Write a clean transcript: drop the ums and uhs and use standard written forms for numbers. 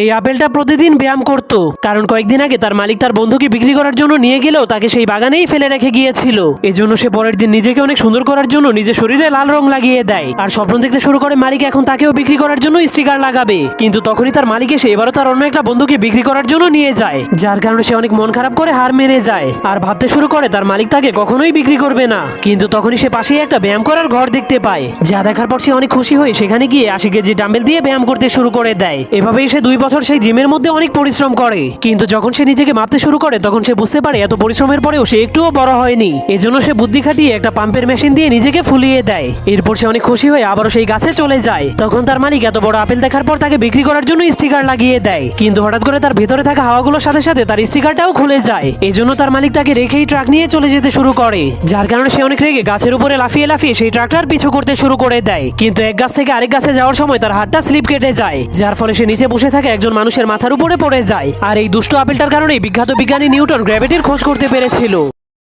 এই আপেলটা প্রতিদিন ব্যায়াম করত, কারণ কয়েকদিন আগে তার মালিক তার বন্ধুকে বিক্রি করার জন্য নিয়ে গেলেও তাকে সেই বাগানেই ফেলে রেখে গিয়েছিল। এজন্য সে পরের দিন নিজেকে অনেক সুন্দর করার জন্য নিজের শরীরে লাল রং লাগিয়ে দেয় আর স্বপ্ন দেখতে শুরু করে মালিক এখন তাকেও বিক্রি করার জন্য স্টিকার লাগাবে। কিন্তু তখনই তার মালিক এসে এবারও তার অন্য একটা বন্ধুকে বিক্রি করার জন্য নিয়ে যায়, যার কারণে সে অনেক মন খারাপ করে হার মেনে যায় আর ভাবতে শুরু করে তার মালিক তাকে কখনোই বিক্রি করবে না। কিন্তু তখনই সে পাশেই একটা ব্যায়াম করার ঘর দেখতে পায়, যা দেখার পর সে অনেক খুশি হয়ে সেখানে গিয়ে 80 কেজি ডাম্বেল দিয়ে ব্যায়াম করতে শুরু করে দেয়। এভাবেই সে 2 বছর সেই জিমের মধ্যে অনেক পরিশ্রম করে, কিন্তু যখন সে নিজেকে মাপতে শুরু করে তখন সে বুঝতে পারে এত পরিশ্রমের পরেও সে একটুও বড় হয়নি। এজন্য সে বুদ্ধি খাটিয়ে একটা পাম্পের মেশিন দিয়ে নিজেকে ফুলিয়ে দেয়। এরপর সে অনেক খুশি হয়ে আবারও সেই গাছে চলে যায়। তখন তার মালিক এত বড় আপেল দেখার পর তাকে বিক্রি করার জন্য স্টিকার লাগিয়ে দেয়, কিন্তু হঠাৎ করে তার ভেতরে থাকা হাওয়াগুলোর সাথে সাথে তার স্টিকারটাও খুলে যায়। এজন্য তার মালিক তাকে রেখেই ট্রাক নিয়ে চলে যেতে শুরু করে, যার কারণে সে অনেক রেগে গাছের উপরে লাফিয়ে লাফিয়ে সেই ট্রাকটার পিছু করতে শুরু করে দেয়। কিন্তু এক গাছ থেকে আরেক গাছে যাওয়ার সময় তার হাতটা স্লিপ কেটে যায়, যার ফলে সে নিচে বসে থাকা একজন মানুষের মাথার উপরে পড়ে যায়। আর এই দুষ্ট আপেলটার কারণেই বিখ্যাত বিজ্ঞানী নিউটন গ্র্যাভিটির খোঁজ করতে পেরেছিল।